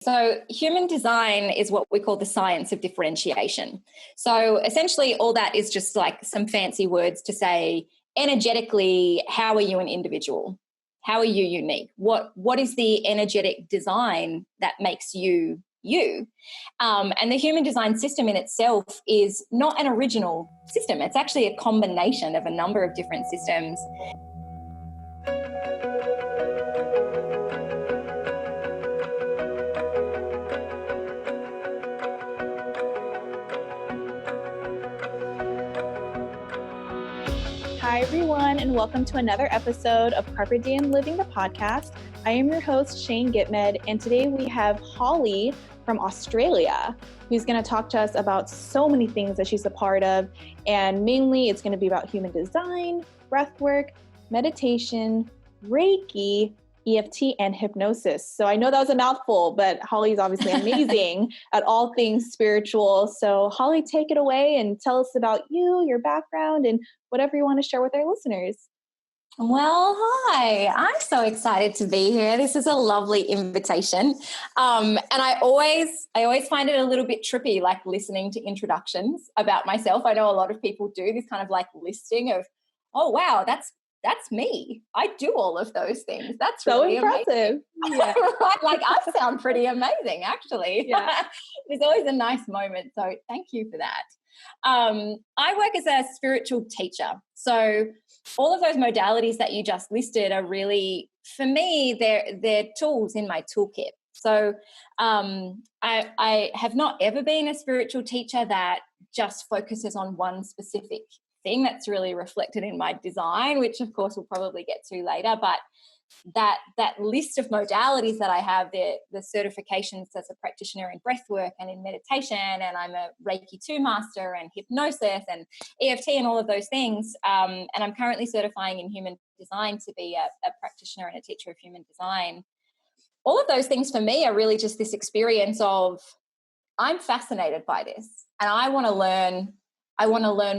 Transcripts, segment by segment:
So human design is what we call the science of differentiation. So essentially all that is just like some fancy words to say energetically, how are you an individual? How are you unique? What is the energetic design that makes you you? And the human design system in itself is not an original system. It's actually a combination of a number of different systems. Hi, everyone, and welcome to another episode of Carpe Diem Living the Podcast. I am your host, Shane Gitmed, and today we have Holly from Australia, who's going to talk to us about so many things that she's a part of, and mainly it's going to be about human design, breathwork, meditation, Reiki, EFT, and hypnosis. So I know that was a mouthful, but Holly is obviously amazing at all things spiritual. So Holly, take it away and tell us about you, your background, and whatever you want to share with our listeners. Well, hi, I'm so excited to be here. This is a lovely invitation. And I always find it a little bit trippy, like listening to introductions about myself. I know a lot of people do this kind of like listing of, oh, wow, that's me. I do all of those things. That's so really impressive. Yeah. Right? Like I sound pretty amazing, actually. Yeah. It's always a nice moment. So thank you for that. I work as a spiritual teacher. So all of those modalities that you just listed are really, for me, they're tools in my toolkit. So I have not ever been a spiritual teacher that just focuses on one specific thing. That's really reflected in my design, which of course we'll probably get to later. But that list of modalities that I have, the certifications as a practitioner in breathwork and in meditation, and I'm a Reiki 2 master and hypnosis and EFT and all of those things. And I'm currently certifying in human design to be a practitioner and a teacher of human design. All of those things for me are really just this experience of I'm fascinated by this and I want to learn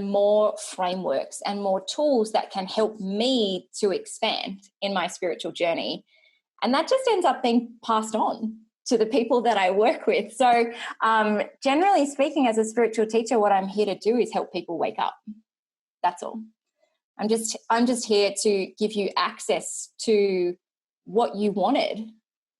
more frameworks and more tools that can help me to expand in my spiritual journey. And that just ends up being passed on to the people that I work with. So generally speaking, as a spiritual teacher, what I'm here to do is help people wake up. That's all. I'm just here to give you access to what you wanted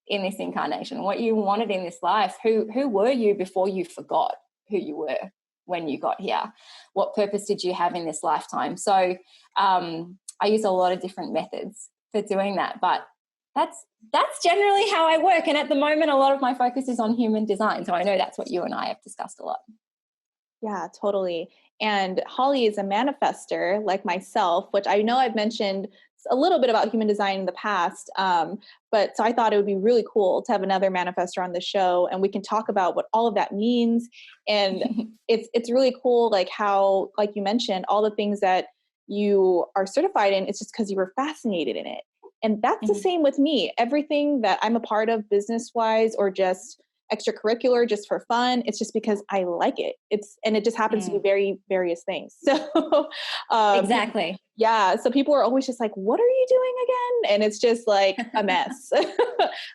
in this incarnation, what you wanted in this life. Who were you before you forgot who you were when you got here? What purpose did you have in this lifetime? So I use a lot of different methods for doing that, but that's generally how I work. And at the moment, a lot of my focus is on human design. So I know that's what you and I have discussed a lot. Yeah, totally. And Holly is a manifester like myself, which I know I've mentioned a little bit about human design in the past. But so I thought it would be really cool to have another manifestor on the show, and we can talk about what all of that means. And it's really cool, like how, like you mentioned, all the things that you are certified in, it's just because you were fascinated in it. And that's the same with me. Everything that I'm a part of business-wise or just extracurricular, just for fun, it's just because I like it. And it just happens to be very various things. So exactly. Yeah. So people are always just like, what are you doing again? And it's just like a mess.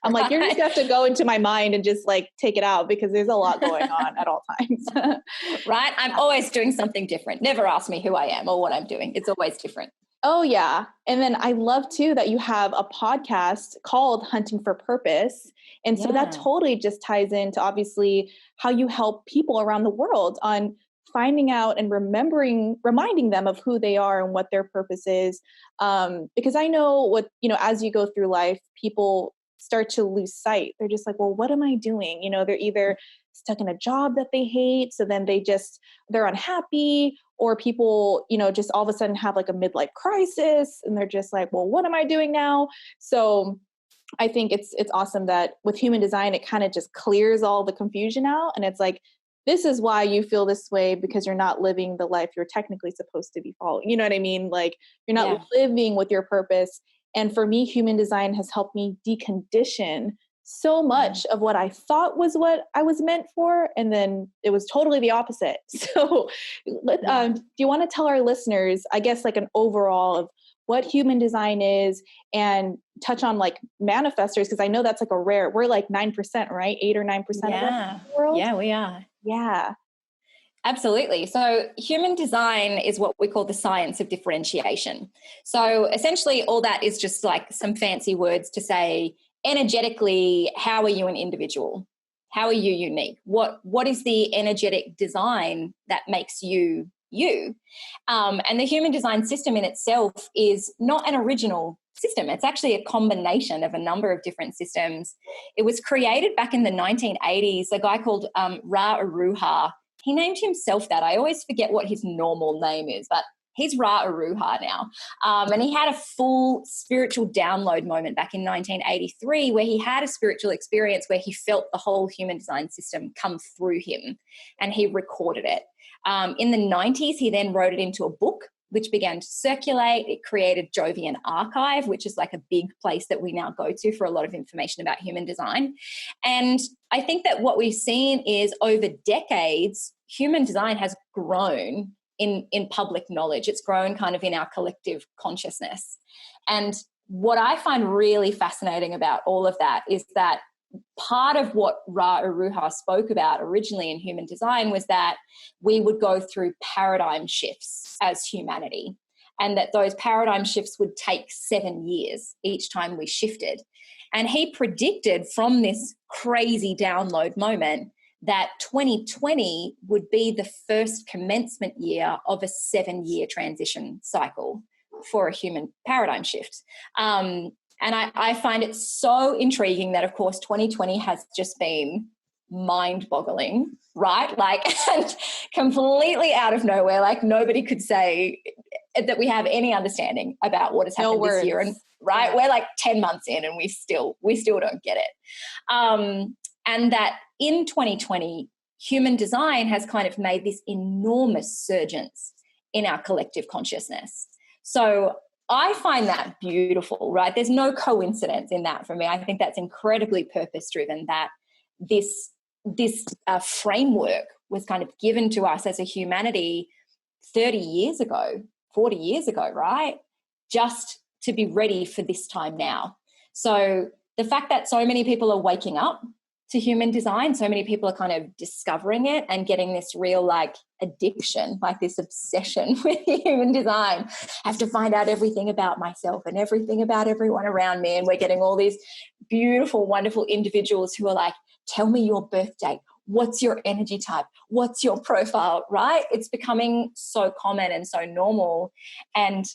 I'm like, you're just have to go into my mind and just like take it out because there's a lot going on at all times. Right. I'm always doing something different. Never ask me who I am or what I'm doing. It's always different. Oh, yeah. And then I love too that you have a podcast called Hunting for Purpose. And so that totally just ties into obviously how you help people around the world on finding out and reminding them of who they are and what their purpose is. Because I know as you go through life, people start to lose sight. They're just like, well, what am I doing? They're either stuck in a job that they hate. So then they're unhappy, or people, just all of a sudden have like a midlife crisis and they're just like, well, what am I doing now? So I think it's awesome that with human design, it kind of just clears all the confusion out. And it's like, this is why you feel this way, because you're not living the life you're technically supposed to be following. You know what I mean? Like you're not living with your purpose. And for me, human design has helped me decondition so much of what I thought was what I was meant for. And then it was totally the opposite. So do you want to tell our listeners, I guess, like an overall of what human design is and touch on like manifestors, because I know that's like we're like 9%, right? 8 or 9% of the world. Yeah, we are. Yeah. Absolutely. So human design is what we call the science of differentiation. So essentially all that is just like some fancy words to say energetically, how are you an individual? How are you unique? What is the energetic design that makes you you? And the human design system in itself is not an original system. It's actually a combination of a number of different systems. It was created back in the 1980s. A guy called Ra Aruha, he named himself that. I always forget what his normal name is, but he's Ra Aruha now. And he had a full spiritual download moment back in 1983 where he had a spiritual experience where he felt the whole human design system come through him, and he recorded it. In the 90s, he then wrote it into a book, which began to circulate. It created Jovian Archive, which is like a big place that we now go to for a lot of information about human design. And I think that what we've seen is over decades, human design has grown in public knowledge. It's grown kind of in our collective consciousness. And what I find really fascinating about all of that is that part of what Ra Uru spoke about originally in human design was that we would go through paradigm shifts as humanity, and that those paradigm shifts would take 7 years each time we shifted. And he predicted from this crazy download moment that 2020 would be the first commencement year of a 7-year transition cycle for a human paradigm shift. And I find it so intriguing that, of course, 2020 has just been mind-boggling, right? Like, and completely out of nowhere. Like, nobody could say that we have any understanding about what has happened this year. And right, we're like 10 months in, and we still don't get it. And that in 2020, human design has kind of made this enormous surgence in our collective consciousness. So I find that beautiful, right? There's no coincidence in that for me. I think that's incredibly purpose-driven, that this framework was kind of given to us as a humanity 30 years ago, 40 years ago, right? Just to be ready for this time now. So the fact that so many people are waking up to human design, so many people are kind of discovering it and getting this real like addiction, like this obsession with human design. I have to find out everything about myself and everything about everyone around me. And we're getting all these beautiful, wonderful individuals who are like, tell me your birth date. What's your energy type? What's your profile, right? It's becoming so common and so normal. And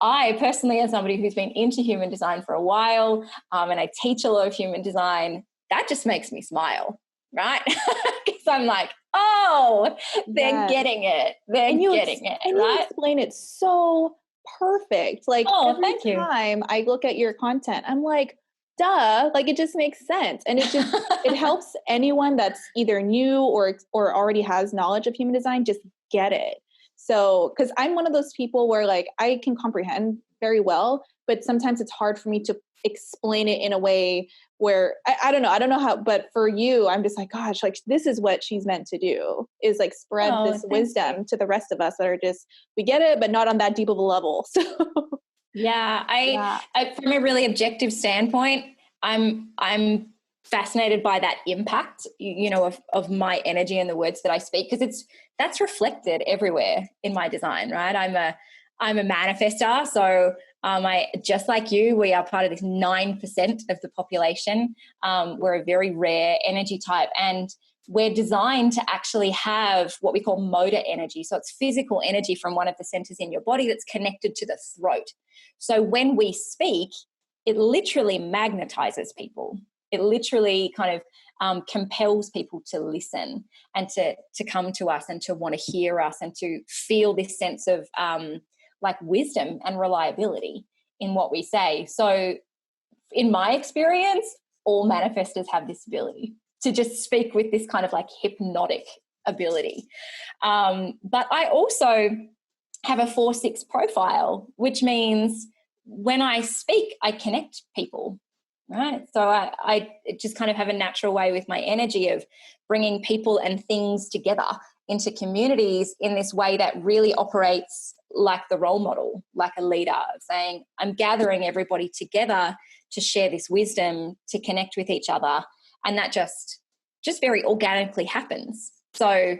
I personally, as somebody who's been into human design for a while, and I teach a lot of human design, that just makes me smile, right? Because I'm like, oh, they're getting it. They're getting it, and right? You explain it so perfect. Like every thank you. time I look at your content, I'm like, duh, like it just makes sense. And it just, it helps anyone that's either new or already has knowledge of human design just get it. So, because I'm one of those people where like I can comprehend very well, but sometimes it's hard for me to explain it in a way where I don't know how, but for you, I'm just like, gosh, like this is what she's meant to do, is like spread this wisdom to the rest of us that are just, we get it, but not on that deep of a level. So yeah, I from a really objective standpoint, I'm fascinated by that impact, you know, of my energy and the words that I speak, because that's reflected everywhere in my design, right? I'm a manifestor, so I, just like you, we are part of this 9% of the population. We're a very rare energy type, and we're designed to actually have what we call motor energy. So it's physical energy from one of the centers in your body that's connected to the throat. So when we speak, it literally magnetizes people. It literally kind of compels people to listen and to come to us and to want to hear us and to feel this sense of like wisdom and reliability in what we say. So in my experience, all manifestors have this ability to just speak with this kind of like hypnotic ability. But I also have a 4-6 profile, which means when I speak, I connect people, right? So I just kind of have a natural way with my energy of bringing people and things together into communities in this way that really operates like the role model, like a leader, saying, I'm gathering everybody together to share this wisdom, to connect with each other. And that just very organically happens. So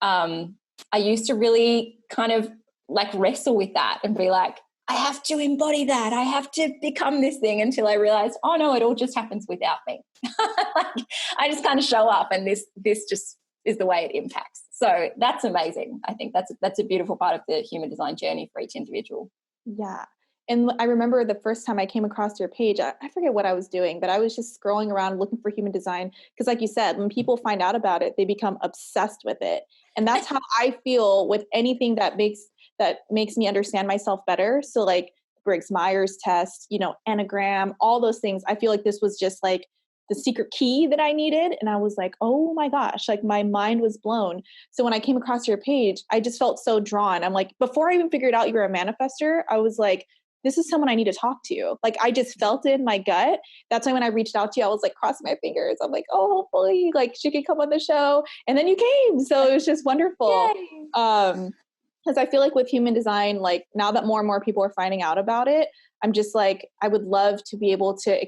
I used to really kind of like wrestle with that and be like, I have to embody that. I have to become this thing, until I realized, oh no, it all just happens without me. Like, I just kind of show up, and this just is the way it impacts. So that's amazing. I think that's a beautiful part of the human design journey for each individual. Yeah. And I remember the first time I came across your page, I forget what I was doing, but I was just scrolling around looking for human design. Because like you said, when people find out about it, they become obsessed with it. And that's how I feel with anything that makes me understand myself better. So like Briggs-Myers test, Enneagram, all those things. I feel like this was just like the secret key that I needed. And I was like, oh my gosh, like my mind was blown. So when I came across your page, I just felt so drawn. I'm like, before I even figured out you were a manifester, I was like, this is someone I need to talk to. Like, I just felt it in my gut. That's why when I reached out to you, I was like crossing my fingers. I'm like, oh, hopefully like she could come on the show. And then you came. So it was just wonderful. Because I feel like with human design, like now that more and more people are finding out about it, I'm just like, I would love to be able to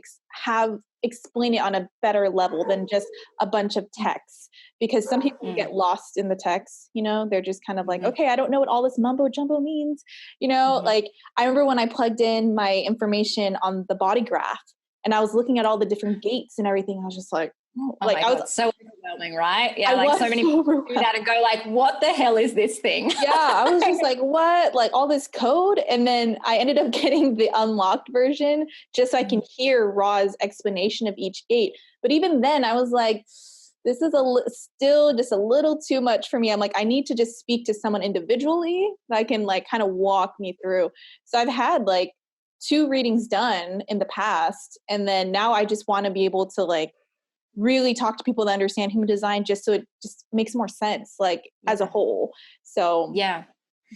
explain it on a better level than just a bunch of texts. Because some people get lost in the text, they're just kind of like, okay, I don't know what all this mumbo jumbo means. Like I remember when I plugged in my information on the body graph and I was looking at all the different gates and everything. I was just like, oh like, I was so overwhelming, right? Yeah. Like so many so people do that and go like, what the hell is this thing? Yeah. I was just like, what? Like all this code. And then I ended up getting the unlocked version just so I can hear Ra's explanation of each gate. But even then I was like, this is still just a little too much for me. I'm like, I need to just speak to someone individually that can like kind of walk me through. So I've had like 2 readings done in the past. And then now I just want to be able to like really talk to people that understand human design just so it just makes more sense, like as a whole. So yeah.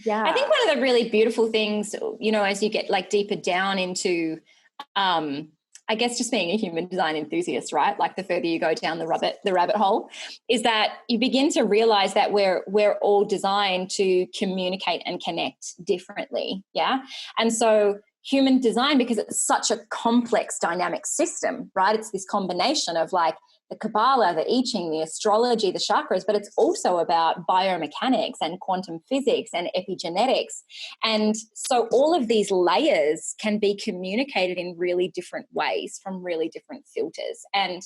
I think one of the really beautiful things, as you get like deeper down into, I guess just being a human design enthusiast, right? Like the further you go down the rabbit hole, is that you begin to realize that we're all designed to communicate and connect differently. Yeah. And so human design, because it's such a complex dynamic system, right? It's this combination of like the Kabbalah, the I Ching, the astrology, the chakras, but it's also about biomechanics and quantum physics and epigenetics. And so all of these layers can be communicated in really different ways from really different filters. And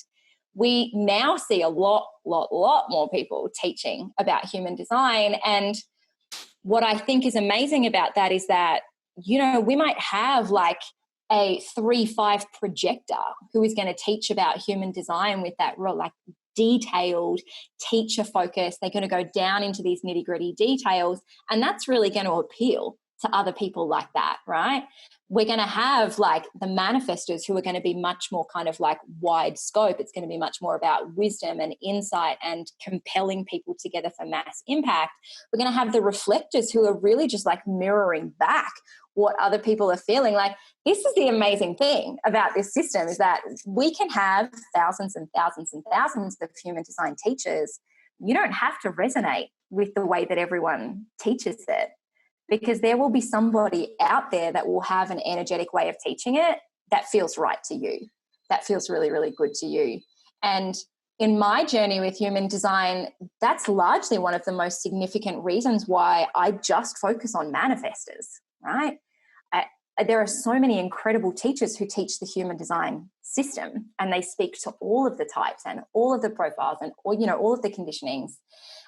we now see a lot more people teaching about human design. And what I think is amazing about that is that, we might have like a 3-5 projector who is going to teach about human design with that real like detailed teacher focus. They're going to go down into these nitty-gritty details, and that's really going to appeal to other people like that, right? We're going to have like the manifestors who are going to be much more kind of like wide scope. It's going to be much more about wisdom and insight and compelling people together for mass impact. We're going to have the reflectors who are really just like mirroring back what other people are feeling. Like, this is the amazing thing about this system, is that we can have thousands and thousands and thousands of human design teachers. You don't have to resonate with the way that everyone teaches it, because there will be somebody out there that will have an energetic way of teaching it that feels right to you, that feels really, really good to you. And in my journey with human design, that's largely one of the most significant reasons why I just focus on manifestors, right? There are so many incredible teachers who teach the human design system, and they speak to all of the types and all of the profiles and all of the conditionings.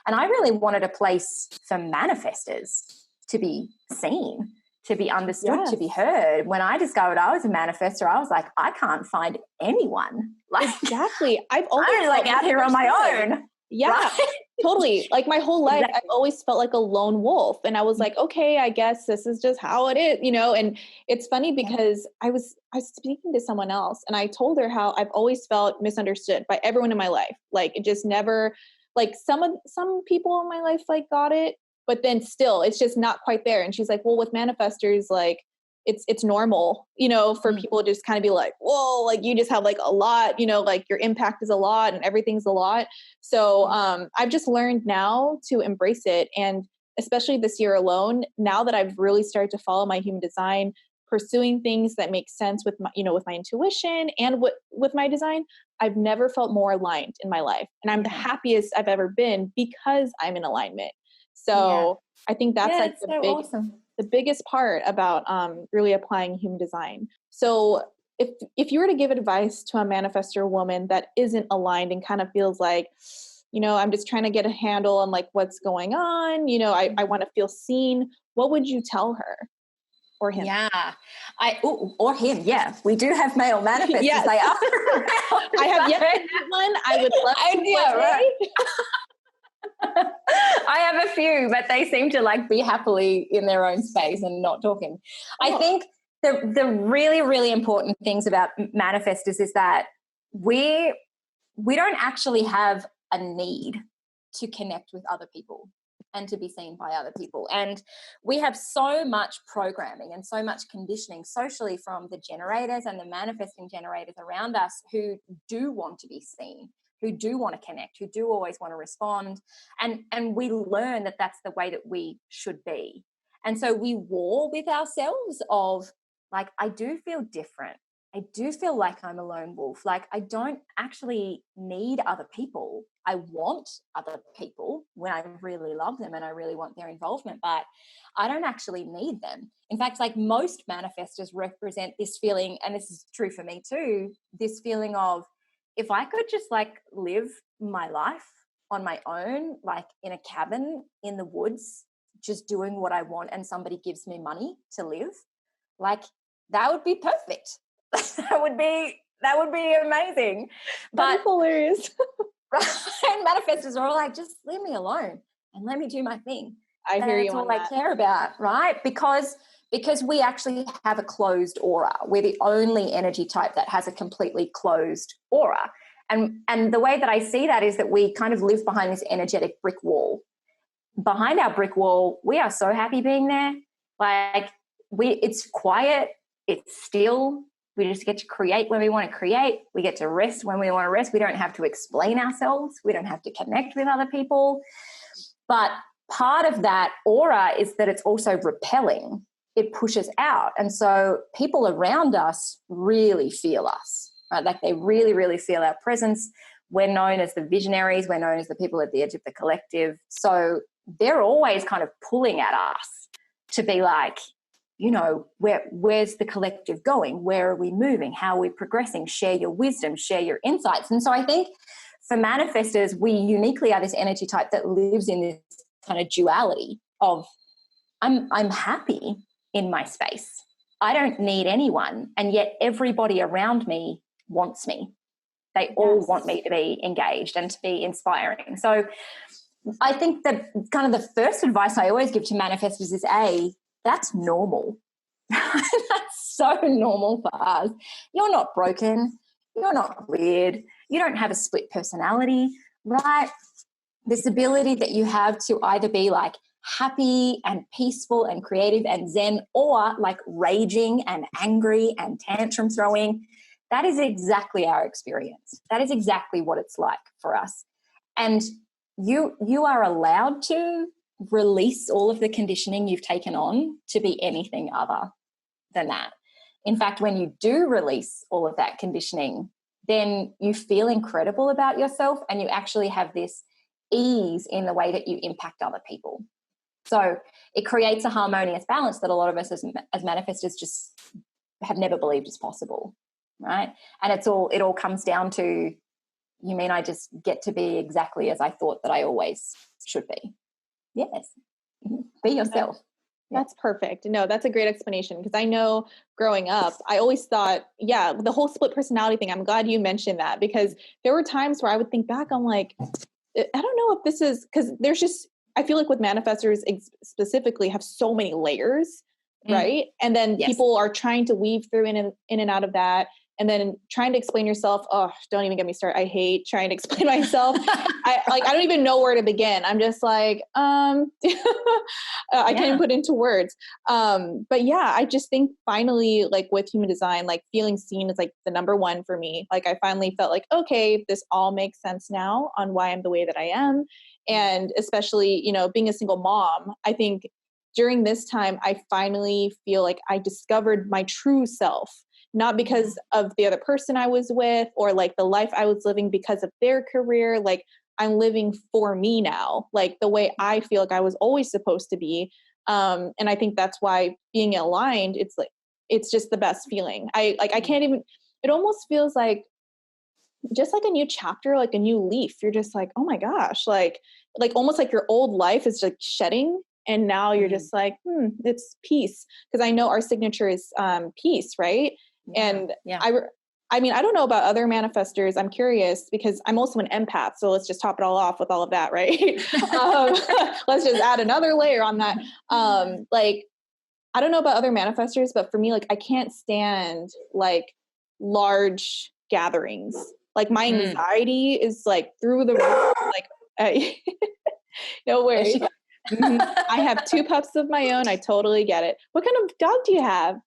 And I really wanted a place for manifestors to be seen, to be understood, to be heard. When I discovered I was a manifestor, I was like, I can't find anyone. Like, exactly. I'm like out here on my own. Yeah, right? Totally. Like my whole life, I've always felt like a lone wolf. And I was like, okay, I guess this is just how it is, and it's funny because I was speaking to someone else and I told her how I've always felt misunderstood by everyone in my life. Like it just never, like some people in my life like got it, but then still it's just not quite there. And she's like, well, with manifestors, like it's normal, for people to just kind of be like, whoa, like you just have like a lot, like your impact is a lot and everything's a lot. So I've just learned now to embrace it. And especially this year alone, now that I've really started to follow my human design, pursuing things that make sense with my, with my intuition and with my design, I've never felt more aligned in my life. And I'm the happiest I've ever been because I'm in alignment. So I think that's like awesome. The biggest part about really applying human design. So if you were to give advice to a manifestor woman that isn't aligned and kind of feels like, I'm just trying to get a handle on like what's going on, I want to feel seen, what would you tell her? Or him? Yeah, or him. Yeah, we do have male manifestors. Yes. They are. I have yet to meet one. I would love to. Yeah, right. I have a few, but they seem to like be happily in their own space and not talking. I think the really, really important things about manifestors is that we don't actually have a need to connect with other people and to be seen by other people. And we have so much programming and so much conditioning socially from the generators and the manifesting generators around us who do want to be seen, who do want to connect, who do always want to respond. And we learn that that's the way that we should be. And so we war with ourselves of like, I do feel different. I do feel like I'm a lone wolf. Like I don't actually need other people. I want other people when I really love them and I really want their involvement, but I don't actually need them. In fact, like most manifestors represent this feeling, and this is true for me too, this feeling of if I could just like live my life on my own, like in a cabin in the woods, just doing what I want and somebody gives me money to live, like that would be perfect. that would be amazing. That's hilarious. And manifestors are all like, just leave me alone and let me do my thing. I hear you on that. That's all I care about, right? Because we actually have a closed aura. We're the only energy type that has a completely closed aura. And the way that I see that is that we kind of live behind this energetic brick wall. Behind our brick wall, we are so happy being there. Like it's quiet, it's still. We just get to create when we want to create. We get to rest when we want to rest. We don't have to explain ourselves. We don't have to connect with other people. But part of that aura is that it's also repelling. It pushes out. And so people around us really feel us, right? Like they really, really feel our presence. We're known as the visionaries. We're known as the people at the edge of the collective. So they're always kind of pulling at us to be like, where's the collective going? Where are we moving? How are we progressing? Share your wisdom, share your insights. And so I think for manifestors, we uniquely are this energy type that lives in this kind of duality of I'm happy in my space. I don't need anyone. And yet everybody around me wants me. They all want me to be engaged and to be inspiring. So I think that kind of the first advice I always give to manifestors is that's normal. That's so normal for us. You're not broken. You're not weird. You don't have a split personality, right? This ability that you have to either be like happy and peaceful and creative and zen, or like raging and angry and tantrum throwing, that is exactly our experience. That is exactly what it's like for us. And you are allowed to release all of the conditioning you've taken on to be anything other than that. In fact, when you do release all of that conditioning, then you feel incredible about yourself and you actually have this ease in the way that you impact other people. So it creates a harmonious balance that a lot of us as manifestors just have never believed is possible, right? And it all comes down to, you mean I just get to be exactly as I thought that I always should be? Yes. Be yourself. That's perfect. No, that's a great explanation, because I know growing up, I always thought, the whole split personality thing, I'm glad you mentioned that, because there were times where I would think back, I'm like, I don't know if this is, because there's just, I feel like with manifestors specifically have so many layers, right? And then people are trying to weave through in and out of that. And then trying to explain yourself. Oh, don't even get me started. I hate trying to explain myself. I don't even know where to begin. I'm just like, I can't even put into words. But yeah, I just think finally, like with human design, like feeling seen is like the number one for me. Like I finally felt like, okay, this all makes sense now on why I'm the way that I am. And especially, you know, being a single mom, I think during this time, I finally feel like I discovered my true self, not because of the other person I was with or like the life I was living because of their career. Like I'm living for me now, like the way I feel like I was always supposed to be. And I think that's why being aligned, it's like, it's just the best feeling. I can't even, it almost feels like just like a new chapter, like a new leaf. You're just like, oh my gosh, like almost like your old life is like shedding. And now you're just like, it's peace. Cause I know our signature is peace. Right. And I mean, I don't know about other manifestors. I'm curious because I'm also an empath. So let's just top it all off with all of that. Right. Let's just add another layer on that. Like, I don't know about other manifestors, but for me, like, I can't stand like large gatherings. Like my anxiety is like through the roof. Like, no worries. I have 2 pups of my own. I totally get it. What kind of dog do you have?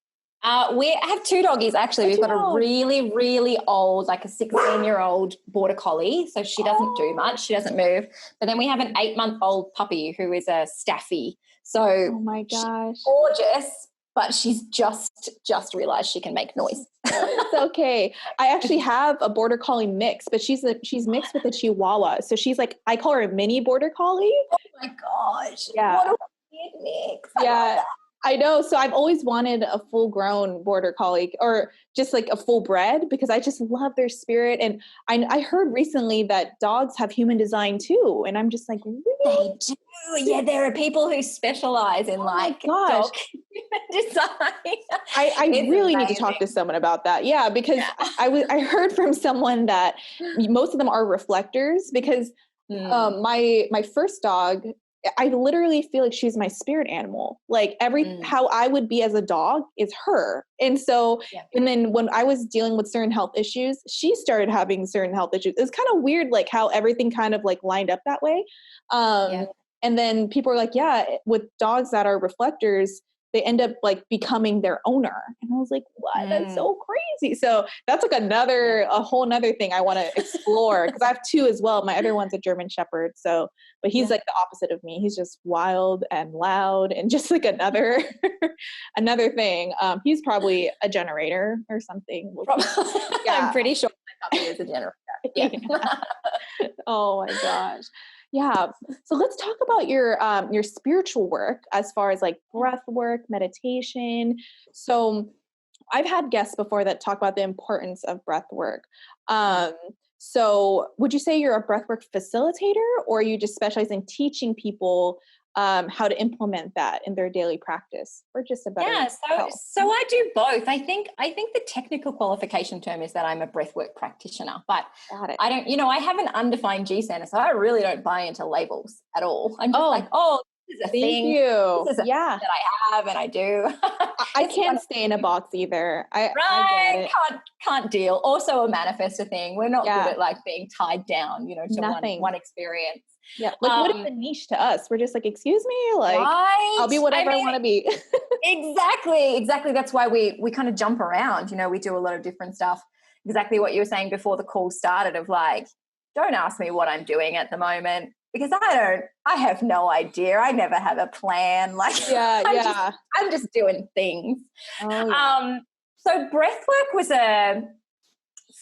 We have 2 doggies, actually. We've got a really, really old, like a 16-year-old border collie. So she doesn't do much. She doesn't move. But then we have an 8-month-old puppy who is a staffy. So oh my gosh, she's gorgeous, but she's just realized she can make noise. It's okay. I actually have a border collie mix, but she's mixed with a Chihuahua. So she's like, I call her a mini border collie. Oh my gosh. Yeah. What a weird mix. Yeah. I know. So I've always wanted a full grown border collie or just like a full bred because I just love their spirit. And I heard recently that dogs have human design too. And I'm just like, really? They do. Yeah, there are people who specialize in like dog human design. I really need to talk to someone about that. Yeah, because I heard from someone that most of them are reflectors because my first dog, I literally feel like she's my spirit animal. Like how I would be as a dog is her. And so, and then when I was dealing with certain health issues, she started having certain health issues. It was kind of weird, like how everything kind of like lined up that way. And then people are like, yeah, with dogs that are reflectors, they end up like becoming their owner. And I was like, what? That's so crazy. So that's like a whole nother thing I want to explore because I have 2 as well. My other one's a German Shepherd. So, but he's like the opposite of me. He's just wild and loud and just like another thing. He's probably a generator or something. I'm pretty sure my puppy is a generator. Yeah. Oh my gosh. Yeah. So let's talk about your spiritual work as far as like breath work, meditation. So I've had guests before that talk about the importance of breath work. So would you say you're a breathwork facilitator or are you just specialize in teaching people how to implement that in their daily practice or just a better health? So I do both. I think the technical qualification term is that I'm a breathwork practitioner, but I don't, I have an undefined G center, so I really don't buy into labels at all. I'm just like, this is a thing. This is a thing that I have and I do. I can't stay in a box either. I get it. Can't deal. Also a manifestor thing. We're not good at like being tied down, to one experience. Yeah. Like what is the niche to us? We're just like, excuse me, like I'll be whatever I want to be. Exactly. That's why we kind of jump around, we do a lot of different stuff. Exactly what you were saying before the call started of like, don't ask me what I'm doing at the moment because I have no idea. I never have a plan. Like I'm just doing things. So breathwork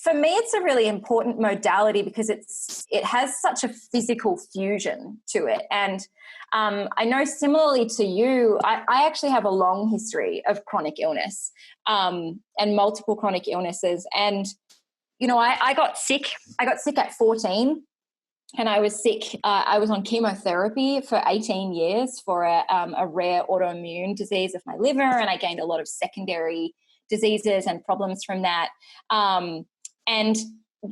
for me, it's a really important modality because it has such a physical fusion to it. And I know similarly to you, I actually have a long history of chronic illness and multiple chronic illnesses. And, I got sick. I got sick at 14 and I was sick. I was on chemotherapy for 18 years for a rare autoimmune disease of my liver. And I gained a lot of secondary diseases and problems from that. And,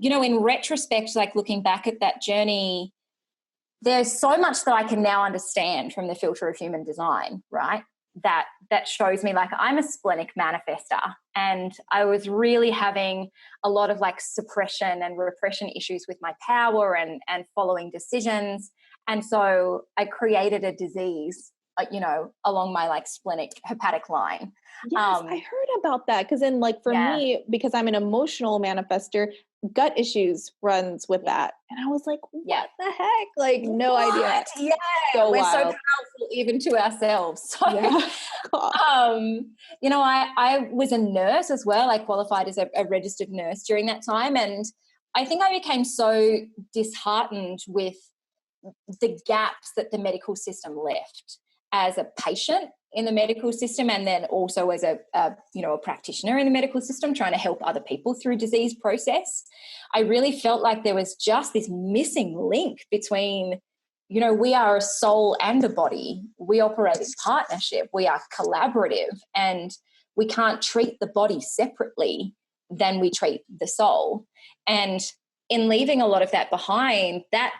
in retrospect, like looking back at that journey, there's so much that I can now understand from the filter of human design, right? That shows me like I'm a splenic manifestor and I was really having a lot of like suppression and repression issues with my power and following decisions. And so I created a disease along my like splenic hepatic line. Yes, I heard about that. Because then, like, for me, because I'm an emotional manifester, gut issues runs with that. And I was like, what the heck? Like, no idea. Yeah. So we're wild. so powerful even to ourselves. So, I was a nurse as well. I qualified as a registered nurse during that time. And I think I became so disheartened with the gaps that the medical system left as a patient in the medical system, and then also as a practitioner in the medical system trying to help other people through disease process. I really felt like there was just this missing link between, we are a soul and a body. We operate in partnership. We are collaborative, and we can't treat the body separately than we treat the soul. And in leaving a lot of that behind, that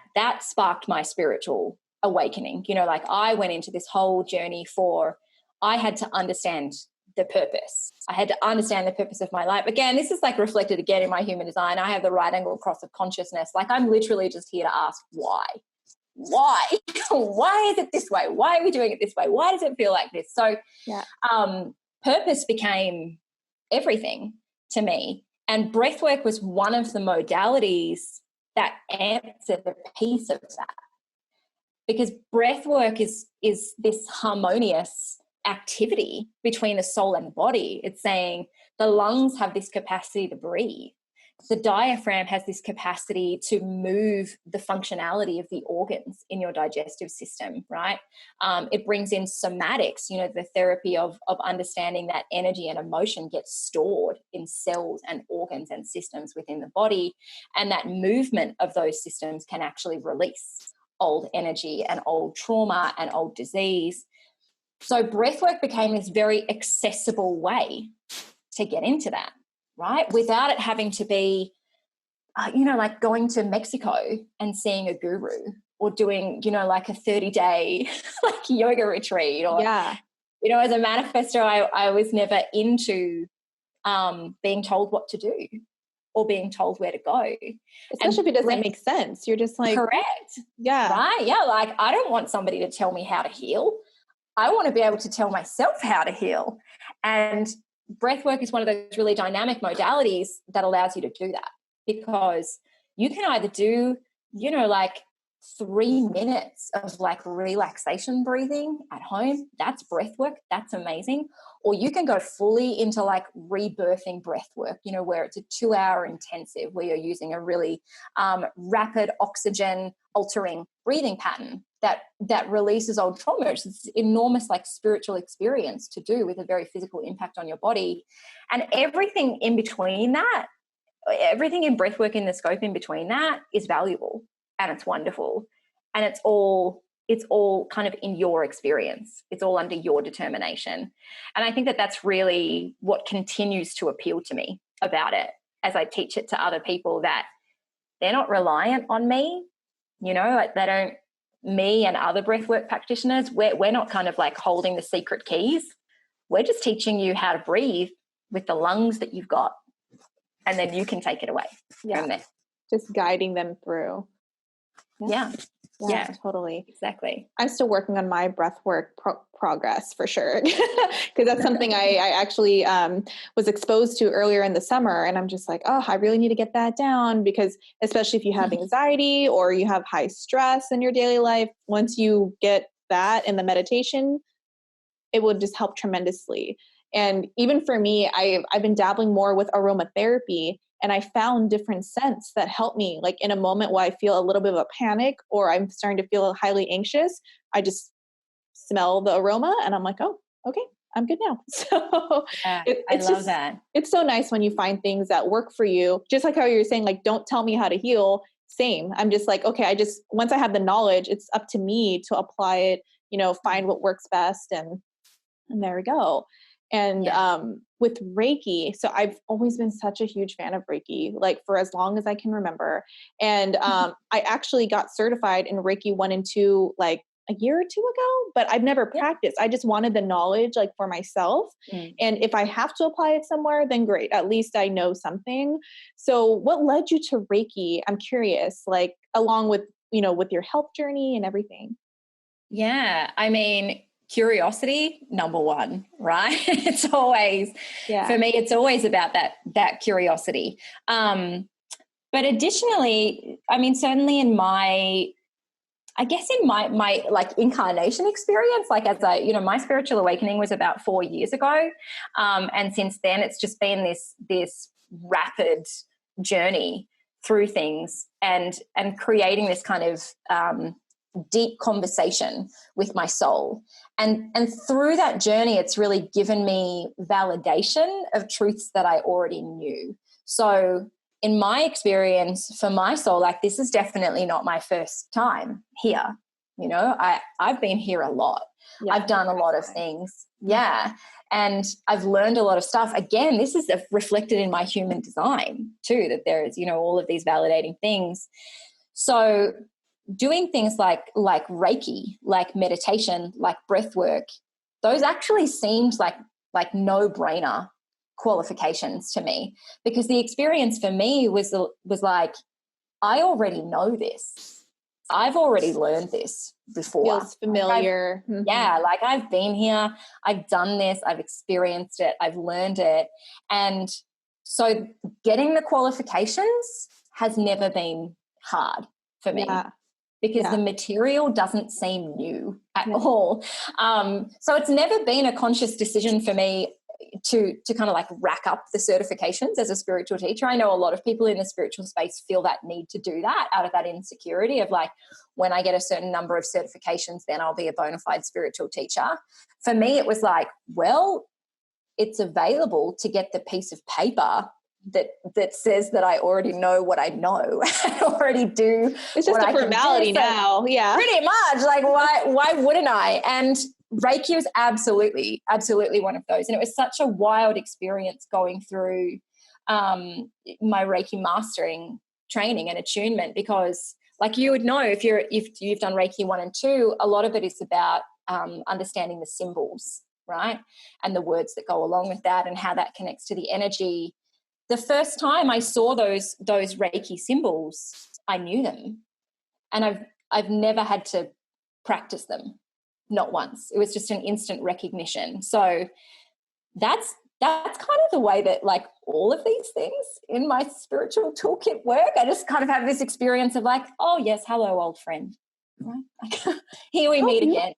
sparked my spiritual awakening. Like I went into this whole journey I had to understand the purpose. I had to understand the purpose of my life. Again, this is like reflected again in my human design. I have the right angle cross of consciousness. Like I'm literally just here to ask why. Why is it this way? Why are we doing it this way? Why does it feel like this? So purpose became everything to me. And breathwork was one of the modalities that answered a piece of that. Because breathwork is this harmonious activity between the soul and the body. It's saying the lungs have this capacity to breathe. The diaphragm has this capacity to move the functionality of the organs in your digestive system, right? It brings in somatics, the therapy of understanding that energy and emotion gets stored in cells and organs and systems within the body, and that movement of those systems can actually release old energy and old trauma and old disease. So breathwork became this very accessible way to get into that, right? Without it having to be, like going to Mexico and seeing a guru, or doing, like a 30-day like yoga retreat, or, as a manifestor, I was never into being told what to do or being told where to go. Especially if it doesn't make sense. You're just like, correct. Yeah. Right. Yeah. Like I don't want somebody to tell me how to heal. I want to be able to tell myself how to heal. And breathwork is one of those really dynamic modalities that allows you to do that, because you can either do, like 3 minutes of like relaxation breathing at home. That's breathwork. That's amazing. Or you can go fully into like rebirthing breathwork, where it's a 2-hour intensive where you're using a really rapid oxygen altering breathing pattern that releases old trauma. It's this enormous like spiritual experience to do with a very physical impact on your body. And everything in between that, everything in breathwork in the scope in between that is valuable, and it's wonderful. And it's all kind of in your experience. It's all under your determination. And I think that that's really what continues to appeal to me about it as I teach it to other people, that they're not reliant on me, like they don't, me and other breathwork practitioners, we're not kind of like holding the secret keys. We're just teaching you how to breathe with the lungs that you've got, and then you can take it away from there. Just guiding them through. Yeah, totally. Exactly. I'm still working on my breathwork progress for sure, because that's something I actually was exposed to earlier in the summer, and I'm just like, oh, I really need to get that down, because especially if you have anxiety or you have high stress in your daily life, once you get that in the meditation, it will just help tremendously. And even for me, I've been dabbling more with aromatherapy, and I found different scents that help me. Like in a moment where I feel a little bit of a panic, or I'm starting to feel highly anxious, I just smell the aroma and I'm like, oh, okay, I'm good now. So I love that. It's so nice when you find things that work for you. Just like how you're saying, like, don't tell me how to heal. Same. I'm just like, okay, once I have the knowledge, it's up to me to apply it, find what works best. And there we go. And with Reiki, so I've always been such a huge fan of Reiki, like for as long as I can remember. And I actually got certified in Reiki 1 and 2 like a year or 2 ago, but I've never practiced. I just wanted the knowledge like for myself. And if I have to apply it somewhere, then great. At least I know something. So what led you to Reiki? I'm curious, like along with, with your health journey and everything. Yeah. I mean, curiosity, number one, right? It's always, for me, it's always about that curiosity. But additionally, I mean, certainly in my like incarnation experience, like as my spiritual awakening was about 4 years ago. And since then it's just been this rapid journey through things and creating this kind of deep conversation with my soul. And through that journey, it's really given me validation of truths that I already knew. So in my experience, for my soul, like this is definitely not my first time here. I've been here a lot. Yeah, I've done a lot of things. Yeah. And I've learned a lot of stuff. Again, this is reflected in my human design too, that there is, all of these validating things. So doing things like Reiki, like meditation, like breathwork, those actually seemed like no-brainer qualifications to me, because the experience for me was like, I already know this. I've already learned this before. Feels familiar. Like I've been here, I've done this, I've experienced it, I've learned it. And so getting the qualifications has never been hard for me. Because the material doesn't seem new at all. So it's never been a conscious decision for me to kind of like rack up the certifications as a spiritual teacher. I know a lot of people in the spiritual space feel that need to do that out of that insecurity of like, when I get a certain number of certifications, then I'll be a bona fide spiritual teacher. For me, it was like, well, it's available to get the piece of paper that says that I already know what I know. I already do. It's just a formality now. Yeah. Pretty much. Like why wouldn't I? And Reiki was absolutely one of those. And it was such a wild experience going through my Reiki mastering training and attunement, because like you would know if you've done Reiki 1 and 2, a lot of it is about understanding the symbols, right? And the words that go along with that and how that connects to the energy. The first time I saw those Reiki symbols, I knew them, and I've never had to practice them, not once. It was just an instant recognition. So that's kind of the way that like all of these things in my spiritual toolkit work. I just kind of have this experience of like, oh yes, hello, old friend. Right? Here we meet again.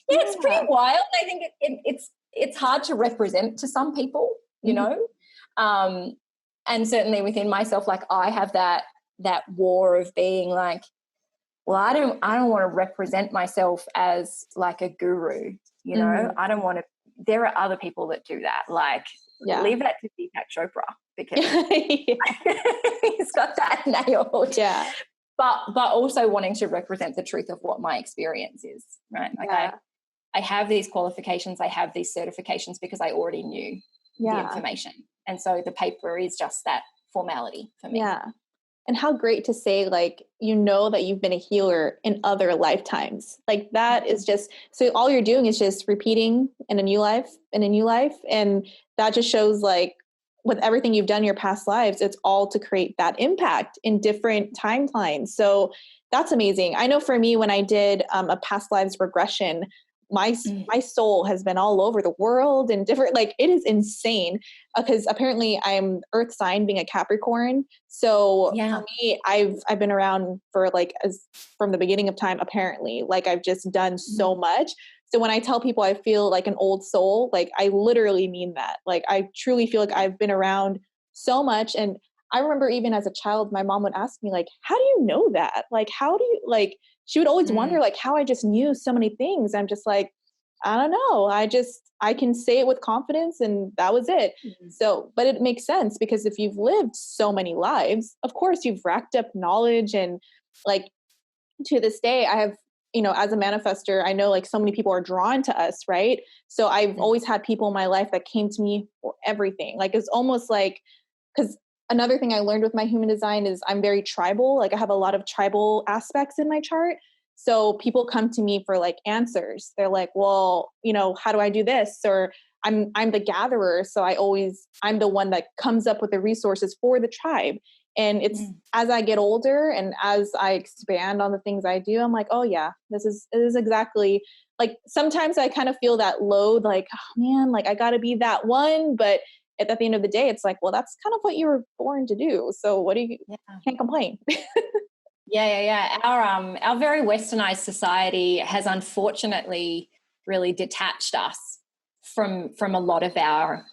It's pretty wild. I think it's hard to represent to some people, you know. And certainly within myself, like I have that war of being like, well, I don't want to represent myself as like a guru, you know. I don't want to. There are other people that do that. Like, leave that to Deepak Chopra, because he's got that nailed. Yeah. But also wanting to represent the truth of what my experience is, right? Like I have these qualifications, I have these certifications because I already knew the information. And so the paper is just that formality for me. Yeah. And how great to say, like, you know that you've been a healer in other lifetimes. Like that is just, so all you're doing is just repeating in a new life. And that just shows like with everything you've done in your past lives, it's all to create that impact in different timelines. So that's amazing. I know for me, when I did a past lives regression, my soul has been all over the world and different, like it is insane because apparently I'm earth sign being a Capricorn. So for me, I've been around for like from the beginning of time, apparently, like I've just done so much. So when I tell people I feel like an old soul, like I literally mean that. Like I truly feel like I've been around so much. And I remember even as a child, my mom would ask me like, how do you know that? Like, how do you like, she would always wonder like how I just knew so many things. I'm just like, I don't know. I can say it with confidence and that was it. So, but it makes sense because if you've lived so many lives, of course you've racked up knowledge. And like to this day, I have, you know, as a manifester, I know like so many people are drawn to us, right? So I've always had people in my life that came to me for everything. Like it's almost like, because another thing I learned with my human design is I'm very tribal. Like I have a lot of tribal aspects in my chart. So people come to me for like answers. They're like, well, you know, how do I do this? Or I'm the gatherer. So I'm the one that comes up with the resources for the tribe. And it's as I get older and as I expand on the things I do, I'm like, oh yeah, this is exactly like sometimes I kind of feel that load, like, oh man, like I got to be that one. But at the end of the day, it's like, well, that's kind of what you were born to do. So what do you, can't complain. Yeah. Our very westernized society has unfortunately really detached us from a lot of our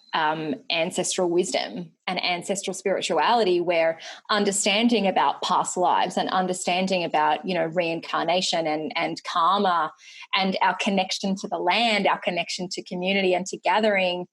ancestral wisdom and ancestral spirituality, where understanding about past lives and understanding about, you know, reincarnation and karma and our connection to the land, our connection to community and to gathering,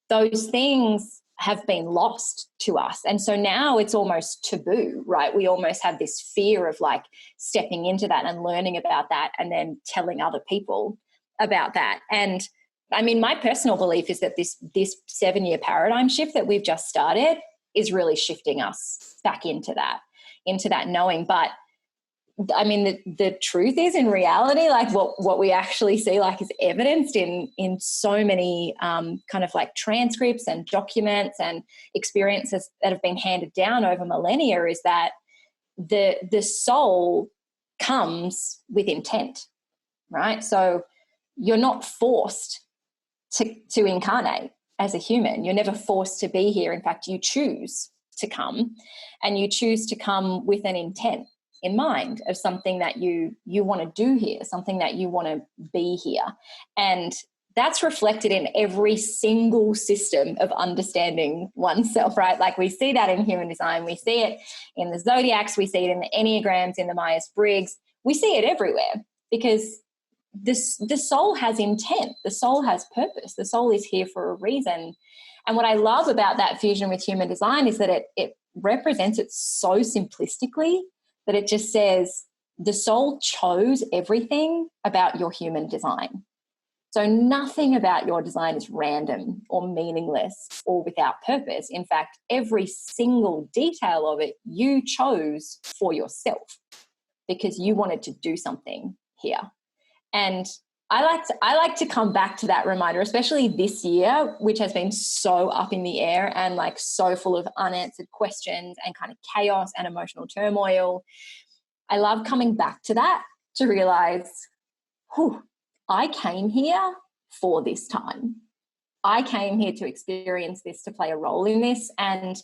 those things have been lost to us. And so now it's almost taboo, right? We almost have this fear of like stepping into that and learning about that and then telling other people about that. And I mean, my personal belief is that this 7-year paradigm shift that we've just started is really shifting us back into that knowing. But I mean, the truth is, in reality, like what we actually see, like, is evidenced in so many kind of like transcripts and documents and experiences that have been handed down over millennia, is that the soul comes with intent, right? So you're not forced to incarnate as a human. You're never forced to be here. In fact, you choose to come, and you choose to come with an intent in mind of something that you want to do here, something that you want to be here. And that's reflected in every single system of understanding oneself, right? Like we see that in human design, we see it in the zodiacs, we see it in the Enneagrams, in the Myers-Briggs, we see it everywhere, because the soul has intent, the soul has purpose, the soul is here for a reason. And what I love about that fusion with human design is that it represents it so simplistically that it just says the soul chose everything about your human design. So nothing about your design is random or meaningless or without purpose. In fact, every single detail of it you chose for yourself because you wanted to do something here. And I like to come back to that reminder, especially this year, which has been so up in the air and like so full of unanswered questions and kind of chaos and emotional turmoil. I love coming back to that to realize, I came here for this time. I came here to experience this, to play a role in this. And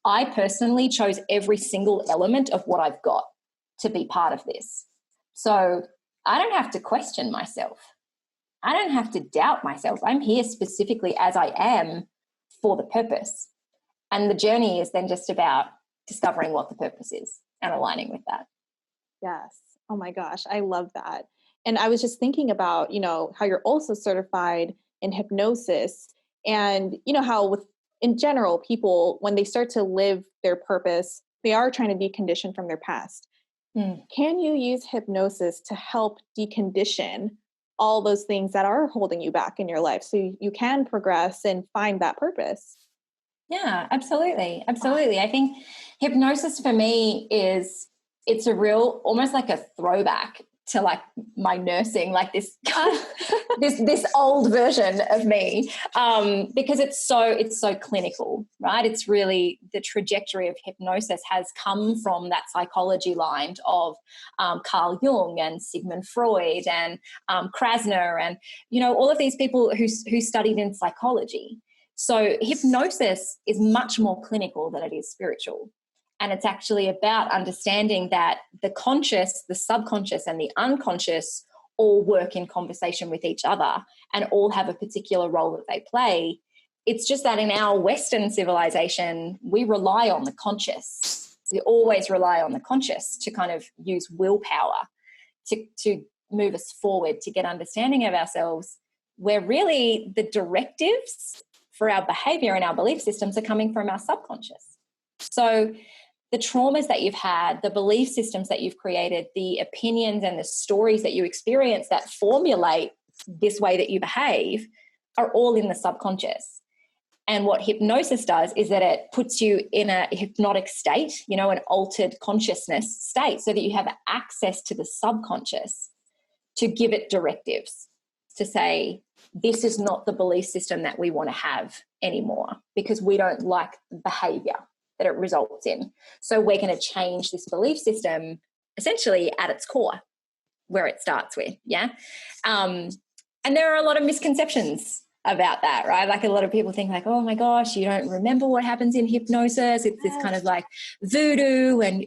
I personally chose every single element of what I've got to be part of this. So I don't have to question myself. I don't have to doubt myself. I'm here specifically as I am for the purpose. And the journey is then just about discovering what the purpose is and aligning with that. Yes. Oh my gosh. I love that. And I was just thinking about, you know, how you're also certified in hypnosis, and, you know, how in general, people, when they start to live their purpose, they are trying to decondition from their past. Can you use hypnosis to help decondition all those things that are holding you back in your life so you can progress and find that purpose? Yeah, absolutely. Absolutely. I think hypnosis for me it's a real, almost like a throwback to like my nursing, like this this old version of me, because it's so clinical, right? It's really, the trajectory of hypnosis has come from that psychology line of Carl Jung and Sigmund Freud and Krasner, and, you know, all of these people who studied in psychology. So hypnosis is much more clinical than it is spiritual. And it's actually about understanding that the conscious, the subconscious, and the unconscious all work in conversation with each other and all have a particular role that they play. It's just that in our Western civilization, we rely on the conscious. We always rely on the conscious to kind of use willpower to move us forward, to get understanding of ourselves, where really the directives for our behavior and our belief systems are coming from our subconscious. So the traumas that you've had, the belief systems that you've created, the opinions and the stories that you experience that formulate this way that you behave are all in the subconscious. And what hypnosis does is that it puts you in a hypnotic state, you know, an altered consciousness state, so that you have access to the subconscious to give it directives, to say, this is not the belief system that we want to have anymore because we don't like behavior that it results in. So we're going to change this belief system essentially at its core. where it starts with. Yeah. And there are a lot of misconceptions about that, right? Like a lot of people think like, oh my gosh, you don't remember what happens in hypnosis. It's this kind of like voodoo and,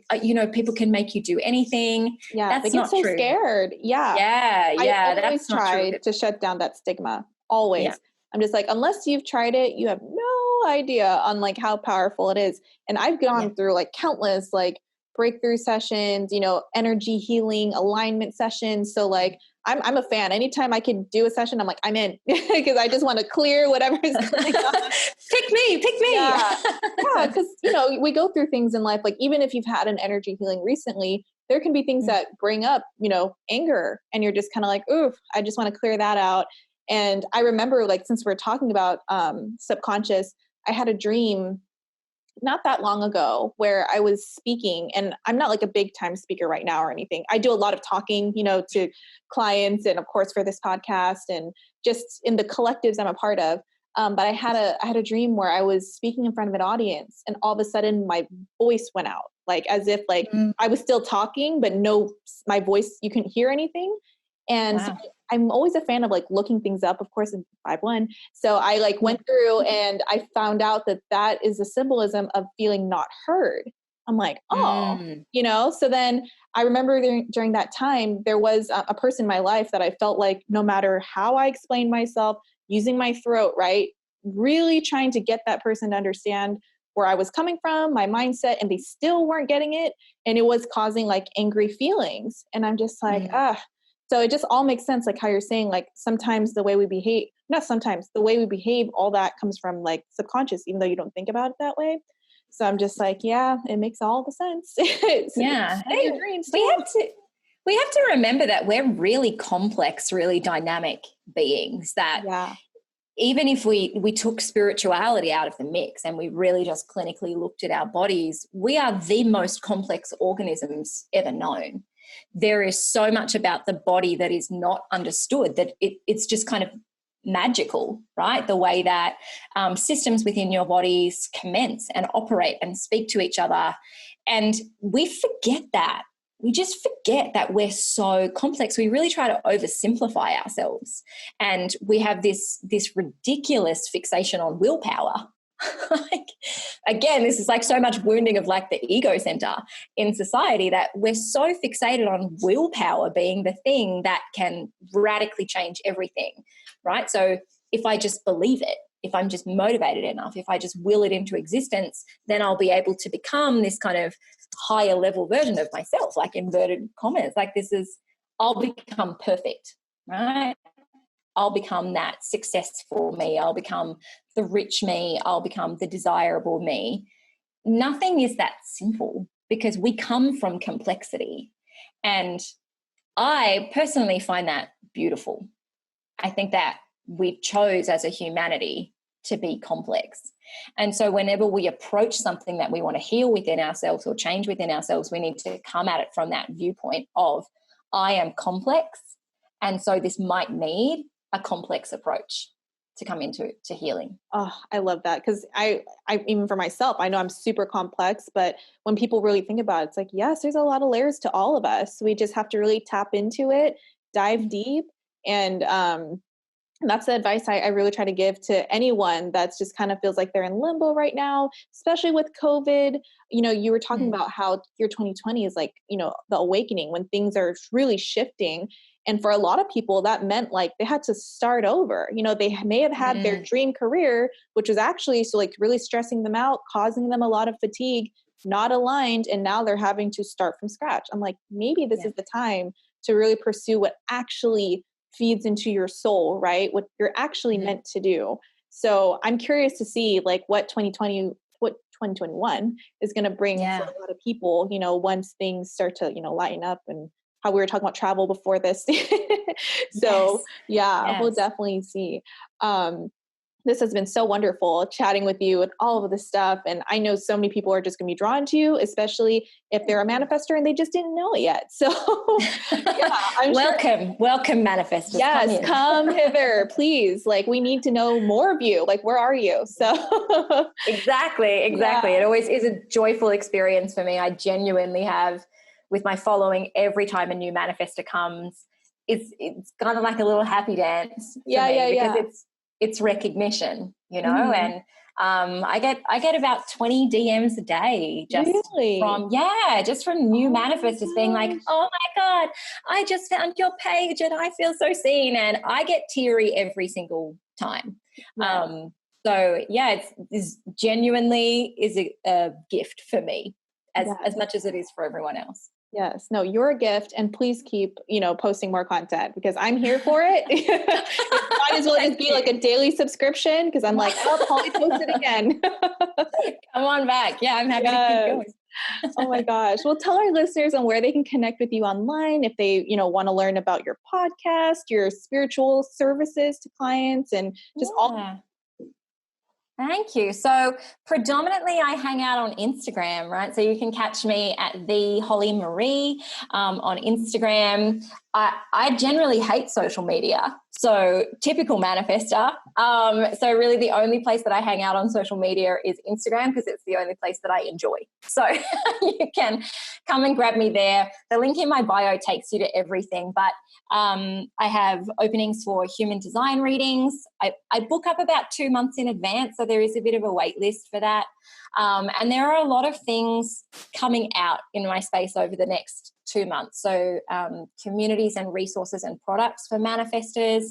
people can make you do anything. Yeah. That's they get not so true. scared. Yeah. Yeah. I always try to shut down that stigma. Always. Yeah. I'm just like, unless you've tried it, you have no idea on like how powerful it is. And I've gone through like countless like breakthrough sessions, energy healing, alignment sessions. So like, I'm a fan. Anytime I can do a session, I'm like, I'm in, because I just want to clear whatever is going on. Pick me. Yeah. Because, we go through things in life. Like even if you've had an energy healing recently, there can be things that bring up, anger, and you're just kind of like, oof, I just want to clear that out. And I remember, like, since we're talking about subconscious, I had a dream not that long ago where I was speaking, and I'm not like a big time speaker right now or anything. I do a lot of talking, to clients, and of course for this podcast and just in the collectives I'm a part of. But I had a dream where I was speaking in front of an audience, and all of a sudden my voice went out, like as if like I was still talking, but my voice, you couldn't hear anything. And so I'm always a fan of like looking things up, of course, in 5-1. So I like went through and I found out that is a symbolism of feeling not heard. I'm like, so then I remember during that time, there was a person in my life that I felt like no matter how I explained myself, using my throat, right, really trying to get that person to understand where I was coming from, my mindset, and they still weren't getting it. And it was causing like angry feelings. And I'm just like, So it just all makes sense, like how you're saying, like sometimes the way we behave, the way we behave, all that comes from like subconscious, even though you don't think about it that way. So I'm just like, yeah, it makes all the sense. Your dreams too. We have to remember that we're really complex, really dynamic beings, that even if we took spirituality out of the mix and we really just clinically looked at our bodies, we are the most complex organisms ever known. There is so much about the body that is not understood, that it's just kind of magical, right? The way that systems within your bodies commence and operate and speak to each other. And we forget that. We just forget that we're so complex. We really try to oversimplify ourselves. And we have this ridiculous fixation on willpower. Like, again, this is like so much wounding of like the ego center in society, that we're so fixated on willpower being the thing that can radically change everything, right? So if I just believe it, if I'm just motivated enough, if I just will it into existence, then I'll be able to become this kind of higher level version of myself, like inverted commas, like I'll become perfect, right? I'll become that successful me. I'll become the rich me. I'll become the desirable me. Nothing is that simple, because we come from complexity. And I personally find that beautiful. I think that we chose as a humanity to be complex. And so whenever we approach something that we want to heal within ourselves or change within ourselves, we need to come at it from that viewpoint of, I am complex. And so this might need a complex approach to come into healing. Oh, I love that. Because I even for myself, I know I'm super complex, but when people really think about it, it's like, yes, there's a lot of layers to all of us. We just have to really tap into it, dive deep. And that's the advice I really try to give to anyone that's just kind of feels like they're in limbo right now, especially with COVID. You were talking about how your 2020 is like, the awakening, when things are really shifting. And for a lot of people, that meant like they had to start over. They may have had their dream career, which was actually so like really stressing them out, causing them a lot of fatigue, not aligned. And now they're having to start from scratch. I'm like, maybe this is the time to really pursue what actually feeds into your soul, right? What you're actually meant to do. So I'm curious to see like what 2021 is going to bring for a lot of people, once things start to, lighten up, and how we were talking about travel before this. So we'll definitely see. This has been so wonderful chatting with you with all of this stuff. And I know so many people are just going to be drawn to you, especially if they're a manifestor and they just didn't know it yet. So welcome manifestors. Yes, come hither, please. Like, we need to know more of you. Like, where are you? So exactly. Yeah. It always is a joyful experience for me. I genuinely have with my following every time a new manifestor comes. It's kind of like a little happy dance for me because it's recognition, you know, and I get about 20 DMs a day just from new manifestors being like, oh my God, I just found your page and I feel so seen, and I get teary every single time. So yeah, it's genuinely is a gift for me as much as it is for everyone else. Yes. No, you're a gift, and please keep, posting more content because I'm here for it. It might as well just be like a daily subscription because I'm like, oh, Holly posted again. Come on back. Yeah, I'm happy to keep going. Oh my gosh. Well, tell our listeners on where they can connect with you online if they, want to learn about your podcast, your spiritual services to clients, and just all. Thank you. So predominantly I hang out on Instagram, right? So you can catch me at the Holly Maree on Instagram. I generally hate social media. So typical manifester. So really the only place that I hang out on social media is Instagram because it's the only place that I enjoy. So you can come and grab me there. The link in my bio takes you to everything. But I have openings for human design readings. I book up about 2 months in advance. So there is a bit of a wait list for that. And there are a lot of things coming out in my space over the next 2 months. So communities and resources and products for manifestors.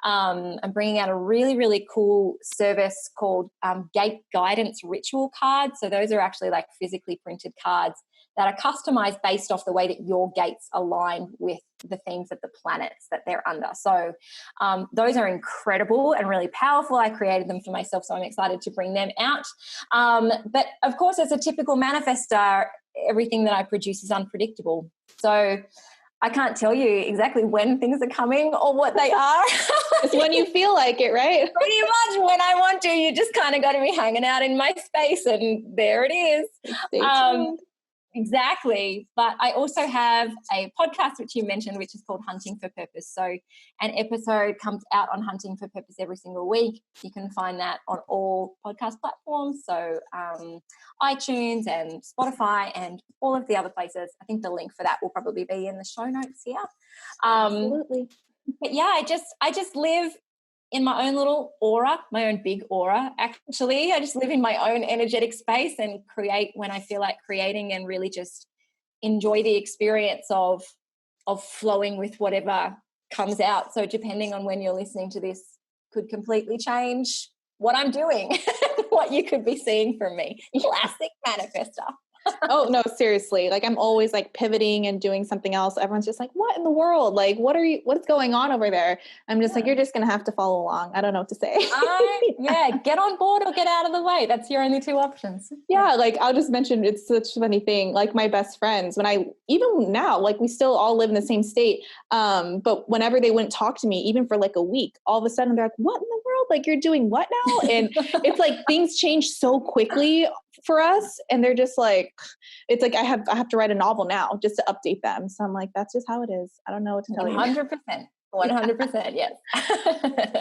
I'm bringing out a really, really cool service called Gate Guidance Ritual Cards. So those are actually like physically printed cards that are customized based off the way that your gates align with the themes of the planets that they're under. So those are incredible and really powerful. I created them for myself, so I'm excited to bring them out. But of course, as a typical manifestor, everything that I produce is unpredictable. So I can't tell you exactly when things are coming or what they are. It's when you feel like it, right? Pretty much when I want to. You just kind of got to be hanging out in my space, and there it is. Stay tuned. Exactly. But I also have a podcast, which you mentioned, which is called Hunting for Purpose. So an episode comes out on Hunting for Purpose every single week. You can find that on all podcast platforms. So iTunes and Spotify and all of the other places. I think the link for that will probably be in the show notes here. Absolutely. But yeah, I just live in my own little aura, my own big aura, actually. I just live in my own energetic space and create when I feel like creating, and really just enjoy the experience of flowing with whatever comes out. So depending on when you're listening to this could completely change what I'm doing, what you could be seeing from me. Classic manifestor. Oh no, seriously. Like I'm always like pivoting and doing something else. Everyone's just like, what in the world? Like, what's going on over there? I'm just like, you're just going to have to follow along. I don't know what to say. Get on board or get out of the way. That's your only two options. Yeah. Like I'll just mention, it's such a funny thing. Like my best friends, even now, like we still all live in the same state. But whenever they wouldn't talk to me, even for like a week, all of a sudden they're like, what in the world? Like you're doing what now? And it's like things change so quickly for us, and they're just like, it's like I have to write a novel now just to update them. So I'm like, that's just how it is. I don't know what to tell 100%. 100%, yes.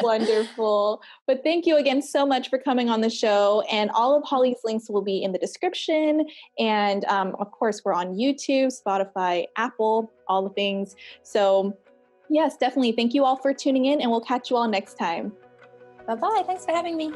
Wonderful. But thank you again so much for coming on the show. And all of Holly's links will be in the description. And of course, we're on YouTube, Spotify, Apple, all the things. So yes, definitely. Thank you all for tuning in, and we'll catch you all next time. Bye-bye. Thanks for having me.